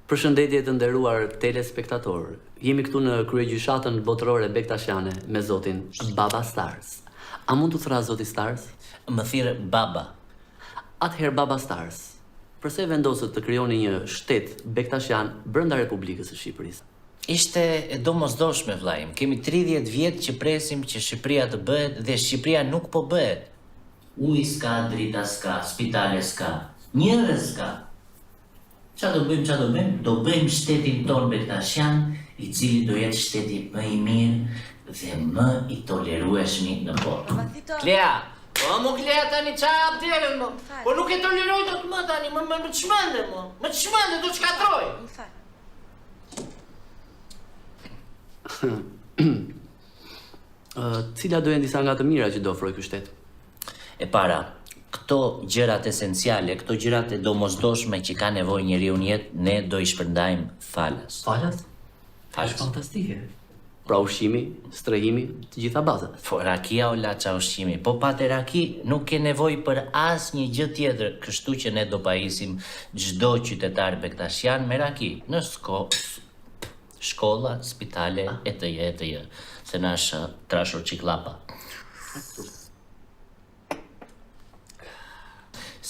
Përshëndetje të nderuar telespektator. Jemi këtu në kryegjyshatën botërore Bektashiane me zotin Baba Stars. A mund të thra zoti Stars? Më thirë Baba. Atëherë Baba Stars, përse vendosët të krijoni një shtet Bektashian brenda Republikës së Shqipërisë? Ishte e domosdoshme vllajim. Kemi 30 vjet që presim që Shqipëria të bëhet dhe Shqipëria nuk po bëhet. Ujë s'ka, drita s'ka, spitale s'ka, njerëz s'ka. Qa do bëjmë? Do bëjmë shtetin ton Bektashian, i cili do jetë shteti më i mirë dhe më i tolerueshmi në botë. Klea! Po mu Klea tani qa abdelen mo? Po nuk e toleroj do të më tani, më të shmende mo. Më të shmende, do të shkatroj. Cila do jenë disa nga të mira që do ofroj ky shtet? E para, këto gjërat esenciale, këto gjërat e domosdoshme që ka nevojë njeriu në jetë, ne do i shpërndajmë falas. Falas? Falas. Është fantastike. Pra ushqimi, strehimi, të gjitha bazat. Po rakia o laça ushqimi, po pate raki nuk ke nevojë për asnjë gjë tjetër, kështu që ne do pajisim çdo qytetar Bektashian me raki, në shkolla, spitale, etj, se na është trashur çiklapa.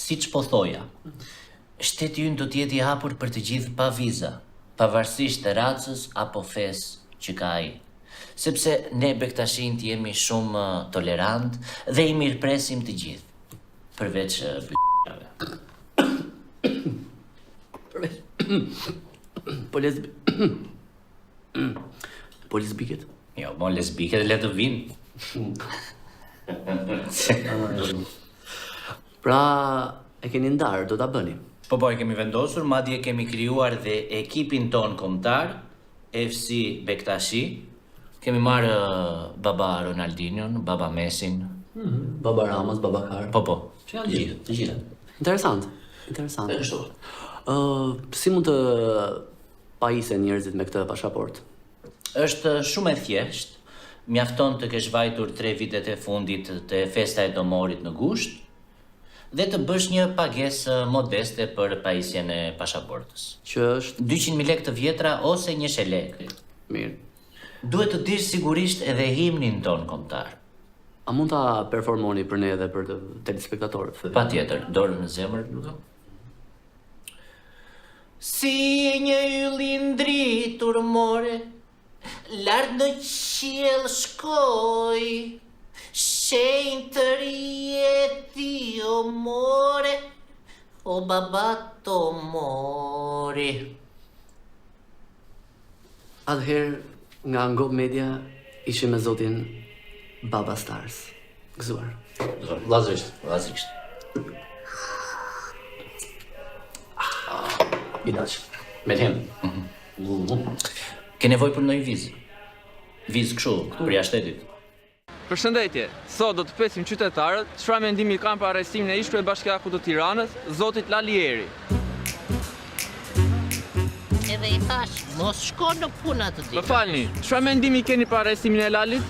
Siç po thoja, shteti ynë do të jetë i hapur për të gjithë pa viza, pavarësisht të racës apo fesë që ka ai. Sepse ne Bektashinët jemi shumë tolerant dhe i mirëpresim të gjithë, përveç Po lesbiket? Jo, mo lesbike dhe le të vinë. Pra, e keni ndarë, do ta bëni. Po, e kemi vendosur, madje kemi krijuar dhe ekipin ton kombëtar, FC Bektashi. Kemi marrë Baba Ronaldinhon, Baba Messin. Baba Ramas, Baba Kar. Po. Që janë të gjitha. Interesant. Si mund të pajisen njerëzit me këtë pasaportë? Është shumë e thjeshtë. Mjafton të kesh vajtur 3 vitet e fundit të festa e domorit në gusht dhe të bësh një pagesë modeste për pajisjen e pasaportës. Që është 200.000 lekë të vjetra ose 1 lekë. mirë. Duhet të dish sigurisht edhe himnin ton kombëtar. A mund ta performoni për ne edhe për të telespektatorët? Patjetër, dorën në zemër. Si një yll i ndritur more, lart në qiell shkoj, shenjë të rjeti o more, o baba to more. Atëherë, nga Ngop Media, ishim me zotin Baba Stars. Gëzuar. Vllazërisht. Ilaç. Melhem. Ke nevojë për ndonjë vizë? Vizë kështu, për jashtëtit. Përshëndetje, sot do të pyesim qytetarët çfarë mendimi kanë për arrestimin e ish-kryetarit të Bashkiakut të Tiranës, zotit Lalieri. Edhe i thash, mos shko në puna të Më falni, çfarë mendimi keni për arrestimin e Lalit?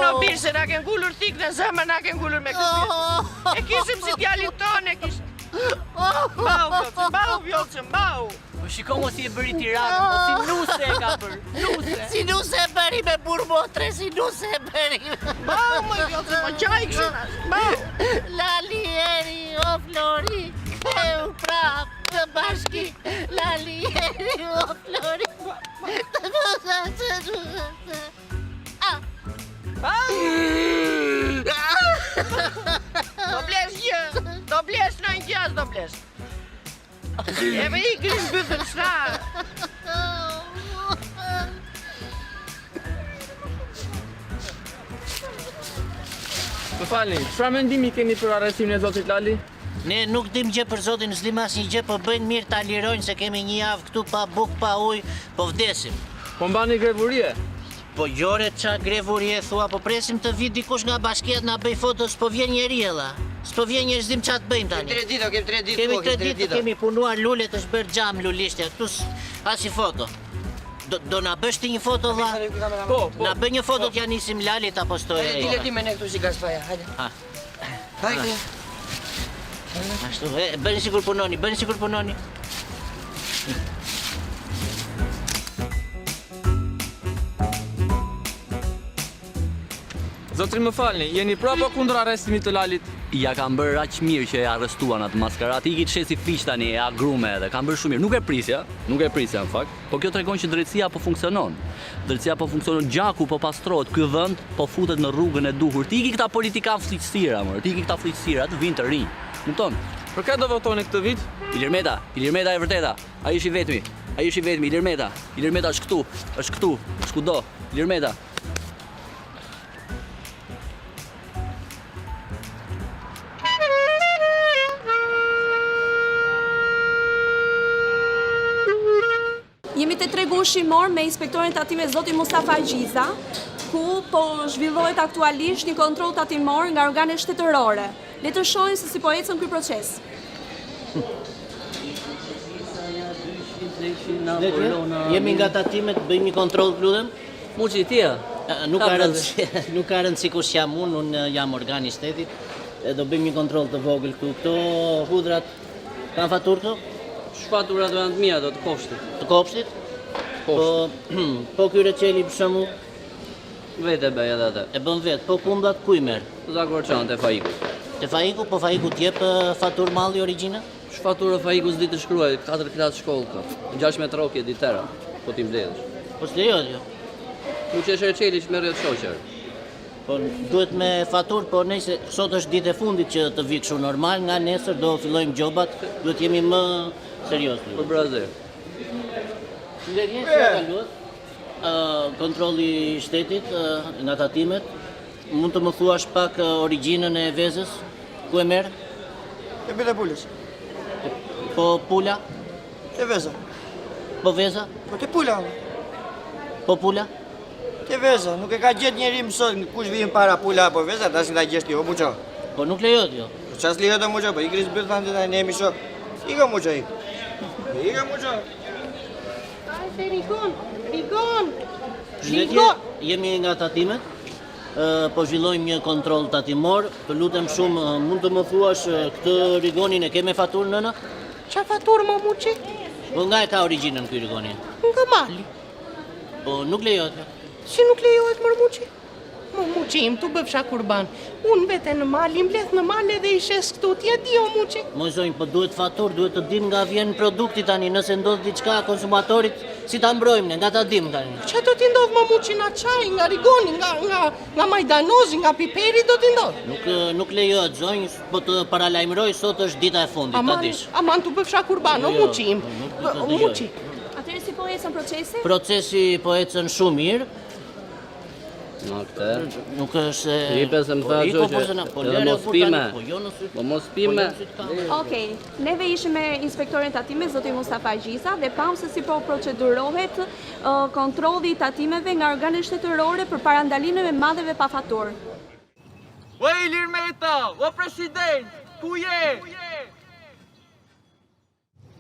No birë se na ke ngullur thik në zemër, na ke ngullur me këtë birë. E kishim si djalit tonë, e kishim. Mbau, vjoqë, mbau. Po shiko mos i e bëri Tiranën, po si nuse e ka bërë. Nuse. Si nuse e bëri me burë motre, si nuse e bëri. Mbau, më vjoqë, më qaj kështë. Mbau. Lalieri, o Flori, ktheu prap në bashki. Lalieri, o Flori. Do blesh gjë, do blesh në një gjës, do blesh. E me i grim bëthën shra. Më falni, çfarë mendimi keni për arrestimin e zotit Lali? Ne nuk dim gjë për zotin, s'dim asnjë gjë, po bëjnë mirë ta lirojnë se kemi një javë këtu pa bukë, pa ujë, po vdesim. Po mbani grevurie? Po gjore qa grevurie thua, po presim të vit dikush nga bashkiat na bëj foto, s'po vjen njeri ella. S'po vjen njeri, s'dim qa të bëjmë tani. Kemi 3 ditë, Kemi 3 ditë, kemi punuar lullet, është bërë gjam lulishtja, këtu as i foto. Do na bësh ti një foto dha? Po. Na bëj një foto t'ja nisim Lalit apo stoj e Dile ti me ne këtu si Gaspaja, hajde. Hajde. Ashtu, bëni sikur punoni, bëni sikur punoni. Zotri më falni, jeni prapa kundër arrestimit të Lalit? Ja kam bërë aq mirë që e arrestuan atë maskarat, i kitë shesi fish tani, e agrume edhe, kam bërë shumë mirë. Nuk e prisja në fakt, po kjo tregon që drejtësia po funksionon. Drejtësia po funksionon, gjaku po pastrohet, ky vend po futet në rrugën e duhur. Ti iki këta politikan fliqësira, ti iki këta fliqësira, të vinë të rinj. Kupton? Për këtë do votoni këtë vit? Ilir Meta e vërteta. Ai është i vetmi, Ilir Meta është këtu, është kudo. Ilir Meta. Jemi të tregu ushqimor me inspektorin tatime zoti Mustafa Gjiza, ku po zhvillohet aktualisht një kontroll tatimor nga organet shtetërore. Le të shohim se si po ecën ky proces. Jemi nga tatimet, bëjmë një kontroll, lutem. Muçi tia. Nuk ka rëndësi kush jam unë jam organi i shtetit. E do bëjmë një kontroll të vogël këtu. Këto hudrat kanë faturë këto? Shfaturat do janë të mia, do të kopshtit. Të kopshtit? Po ky reçeli për shembull Vete bëj edhe atë. e bën vet. Po pundat ku i merr? Zakorçan te Faiku. Te Faiku, po Faiku t'jep faturë malli origjina? Shfaturë Faiku s'di të shkruaj, 4 klas shkollë ka. 6 metrokje ditera, po ti mbledhësh. Po s'lejohet jo. Nuk që është reçeli që merret shoqër. Po duhet me faturë, po nëse sot është ditë e fundit që të vi kështu normal, nga nesër do fillojmë gjobat, duhet jemi më serioz. Për Brazil. Kontrolli i shtetit nga tatimet, mund të më thuash pak origjinën e vezës, ku e merr? E bile pulës. Po pula, Te veza. po veza, Po te pula. po pula. Te veza. Nuk e ka gjetë njeri mësot kush vjen para pula apo veza, tash nga gjesh ti, o muço. Po nuk lejohet jo. Ças lihet o muço, po i kris bërt tani tani nemi shoh. Iko muço ik. Iko muço. Rigon! Jemi nga tatimet, po zhvillojmë një kontroll tatimor, të lutem shumë, mund të më thuash këtë rigonin e ke me faturë nëna? Qa faturë më muqi? Po nga e ka origjinën ky rigoni? Nga mali. Po nuk lejohet. Si nuk lejohet mër muqi? Më muqi im të bëfsha kurban. Unë vete në mali, mbledh në mali dhe i shes këtu, t'ja di o muqi. Moj zonjë, po duhet faturë, duhet të dim nga vjen produkti tani, nëse ndodh diçka konsumatorit, si ta mbrojmë ne, nga ta dim tani. Qa do t'i ndodh më muqi nga qaj, nga rigoni, nga majdanozi, nga piperi do t'i ndodh? Nuk lejohet zonjë, po të paralajmëroj sot është dita e fundit, ta dish. Aman të bëfsha kurban, o muqi im. O muqi. Atëherë si po ecën procesi? Procesi po ecën shumë mirë. Na këtë. Nuk është Ripe se më tha që edhe mos pime. Po mos pime. Okej, neve ishim me inspektorin tatime, zoti Mustafa Gjiza, dhe pam se si po procedurohet kontrolli i tatimeve nga organet shtetërore për parandalimeve e madheve pa faturë. O Ilir Meta, o president, ku je?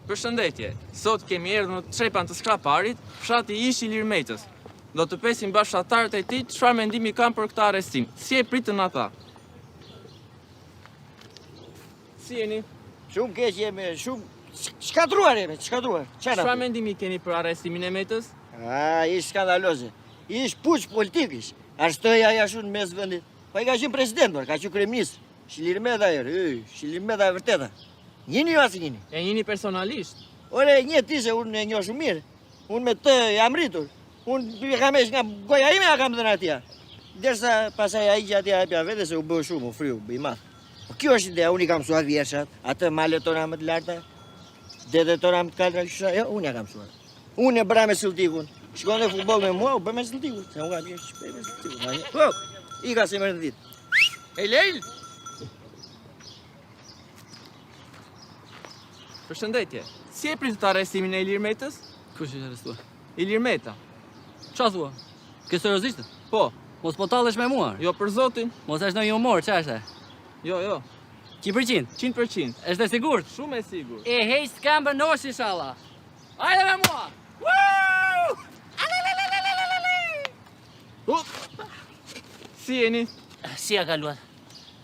Përshëndetje, sot kemi erdhur në çepan të skraparit, fshati ish Ilir Metës. Do të pesim bashkëtarët e tij çfarë mendimi kanë për këtë arrestim. Si e pritën ata? Si jeni? Shumë keq jemi, shumë shkatruar jemi, shkatruar. Çfarë mendimi keni për arrestimin e Metës? Ish skandaloze. Ish puç politik ish. Arstoja ja shumë në mes vendit. Po i ka qenë president, ka qenë kryeminist. Ilir Meta Ilir Meta e vërteta. Njini jo asë njini. E njini personalisht? Ore, një ti se unë e njoh shumë mirë. Unë me të jam rritur. Unë e kam esh nga goja ime ja kam dhënë atja. Derisa pasaj ai që atja hapja vete se u bë shumë, u friu, bëj madh. Po kjo është ideja, unë i kam mësuar vjershat, atë malet tona më të larta, dedet tona më të kalta, jo, unë ja kam mësuar. Unë e bëra me Sëlltikun. Shkon në futboll me mua, u bë me Sëlltikun. Se unë kam shpej me Sëlltikun. Po, i ka se më në ditë. Ej, Lejl! Përshëndetje, si e pritët arrestimin e Ilir Metës? Kush është arrestuar? Ilir Meta. Qa thua? Ke seriozisht? Po, Mos po tallesh me mua. jo për zotin. Mos është në humor, qa është? Jo, 100%. 100%. Është e sigurt? Shumë e sigur. E hej s'kam bënosh inshallah. Hajde me mua. Si jeni? Si ja kaluat?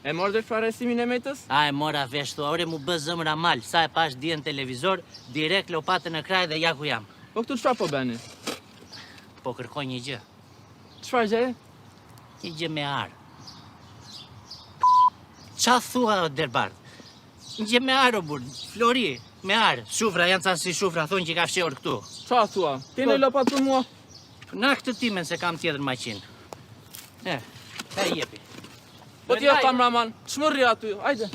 E mordë për arrestimin e Metës? A e mora vesh thua, ore mu bë zëmra mal, sa e pash dje në televizor, direkt lopatën në kraj dhe ja ku jam. Po këtu çfarë po bëni? Po kërkoj një gjë, Çfarë gjë? një gjë me arë. qa thua Derbard? Gje me arë, burr, Flori, me arë. Shufra, janë ca si shufra, thonë që ka fshehur këtu. Qa thua? Keni lopat për mua? Na këtë timen se kam tjetër maqinë. Ka i jepi. Po t'ja kameraman, çmërri aty, ajde.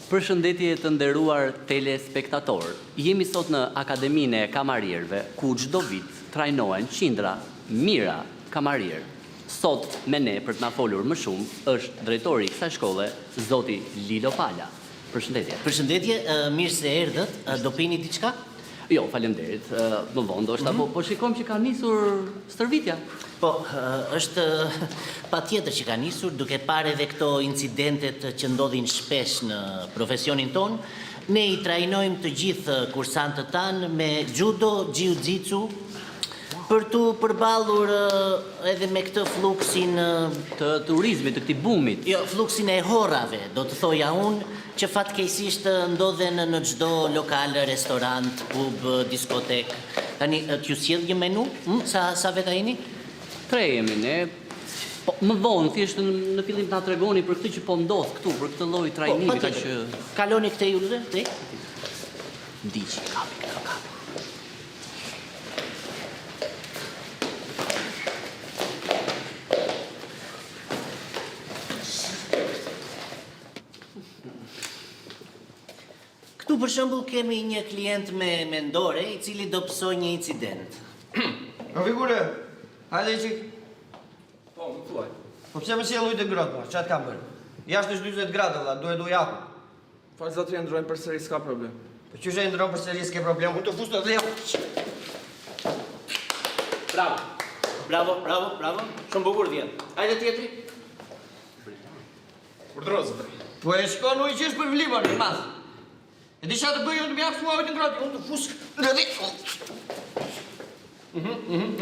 Përshëndetje të nderuar telespektator. Jemi sot në Akademinë e Kamarierëve, ku çdo vit trajnohen qindra mira kamarier. Sot me ne për të na folur më shumë është drejtori i kësaj shkolle, zoti Lilo Pala. Përshëndetje. Përshëndetje, mirë se erdhët. Do pini diçka? Jo, faleminderit. Më vonë ndoshta, po shikojmë që ka nisur stërvitja. Po, është patjetër që ka nisur, duke parë edhe këto incidentet që ndodhin shpesh në profesionin ton. Ne i trajnojmë të gjithë kursantët tanë me judo, jiu-jitsu, për tu përballur edhe me këtë fluksin Të turizmit, të këtij bumit. jo, fluksin e horrave, do të thoja unë, që fatkeqësisht ndodhen në çdo lokal, restorant, pub, diskotek. Tani, t'ju sjell një menu? Sa veta jeni? 3 jemi ne. Po, më vonë, thjesht në fillim na tregoni për këtë që po ndodh këtu, për këtë lloj trajnimi, kaq që Kaloni këte ju lë, te? ndiqi kapi. Këtu për shembull kemi një klient me mendore i cili do pësoj një incident. O figure, hajde qik. Po, më thuaj. Po pse më sjell ujë të ngrohtë, ma? Çfarë kam bërë? Jashtë është 40 gradë, valla, duhet do jaku. Falë zotri, ndrojmë përsëri, s'ka problem. Po që e ndron për seri s'ke problem, unë të fus të vleu. Bravo. Shumë bukur vjen. Hajde tjetri. Urdhëro zotri. Po e shkon ujë që është për vlimën, i madh. E di çfarë të bëj unë të më jap mua ujë të ngrohtë, unë të fus në dhe.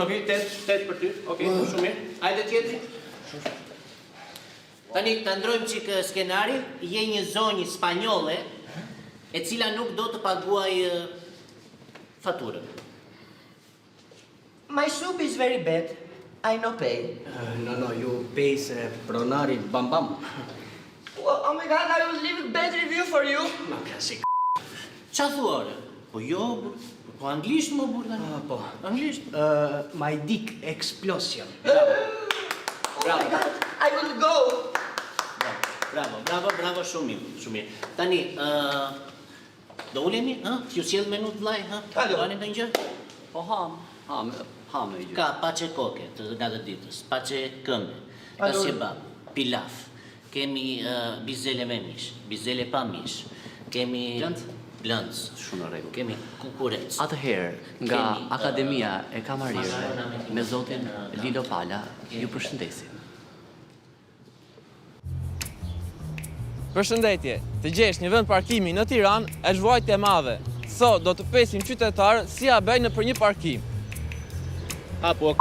Okej, tet për ty. Okej, shumë mirë. Hajde tjetri. Tani ta ndrojmë çik skenarin, je një zonjë spanjolle e cila nuk do të paguaj faturën. My soup is very bad. I no pay. No, you pay se pronari bam. Oh my god, I will leave a bad review for you. Ma klasik. Qa thua ore? Po jo, po anglisht më burë tani. Po. Anglisht. My dick explosion. Oh my god, I will go. Bravo, shumë mirë. Tani, do ulemi, t'ju sjell menut vllai, Alo. Bani të një gjë? Po ham e gjë. Ka paçe koke nga të ditës, paçe këmbe, ka Alo. kebab, pilaf, kemi bizele me mish, bizele pa mish, kemi blëndës, Shumë në rregull. kemi kukurec. Atëherë, nga Kemi, Akademia e Kamarierëve, Masarona me zotin Lilo Pala, ju përshëndesim. Përshëndetje, të gjesh një vend parkimi në Tiranë është vuajtje e madhe. Sot do të pesim qytetarë si ja bëjnë për një parkim. Apo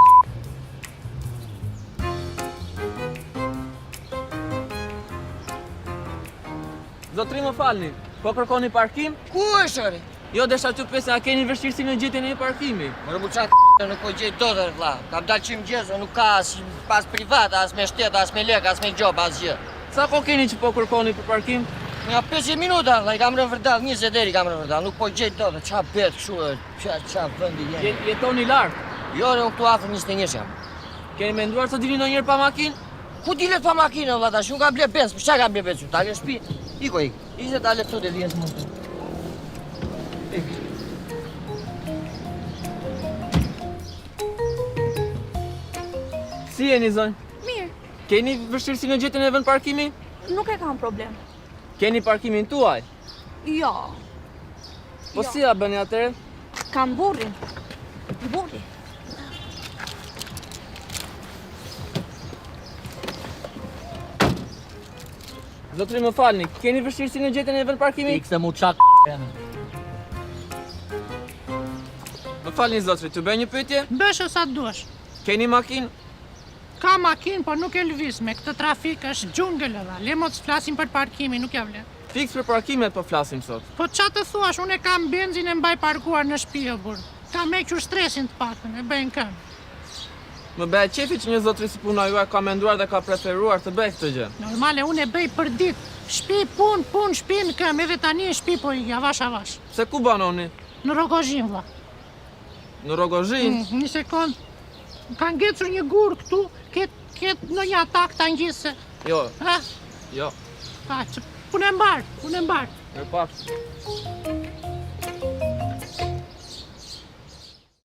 Zotri më falni, po kërkoni parkim? Ku është ore? Jo, desha që pesin, a keni vështirësi në gjetjen e një parkimi? Mërë mu qatë nuk po gjej dotër, vlla. Kam dalë qimë gjezë, nuk ka as pas privat, as me shtet, as me lek, as me gjob, as gjë. Sa ko keni që po kërkoni për parkim? Nga 50 minuta, vlla, i kam rënë vërdall, 20 deri kam rënë vërdall, nuk po gjej dotër, qa bet kështu, qa vëndi jenë. Jetoni lartë. Jo, re, unë këtu afër 21 jam. Keni menduar të dini ndonjëherë pa makinë? Ku dilet pa makinë, vlla, tash, unë kam ble bens, për qa kam ble bens, ta le shtëpi. Iko, ishte ta le këtu dhe dhjetë mund. Si jeni zonjë? Mirë, Keni vështirësi në gjetjen e vend parkimi? nuk e kam problem. Keni parkimin tuaj? Jo, Po Jo. si ja bëni atëre? kam burrin. Burri. Zotri më falni, keni vështirësi në gjetjen e vend parkimi? Ikse mu çak. Më falni zotri, të bëj një pyetje? Bëshë sa të duash. Keni makinë? Ka makinë, po nuk e lëviz. Me këtë trafik është gjungël edhe. Le mos flasim për parkimin, nuk ja vlen. Fiks për parkimet po flasim sot. Po qa të thuash, unë e kam benzin e mbaj parkuar në shtëpi o burr. Kam hequr stresin të paktën, e bëjnë kënd. Më bëhet qefi që një zotëri si puna juaj ka menduar dhe ka preferuar të bëj këtë gjë. Normale, unë e bëj për ditë. Shtëpi, punë, shtëpi në këm, edhe tani në shtëpi po i avash. Se ku banoni? Në Rogozhin, vlla. Në Rogozhin? Një sekond. Kanë ngecur një gur këtu, ket në një atak ta ngjise. Jo, Ha? jo. Pa, punë e mbar. Mirë pafshim.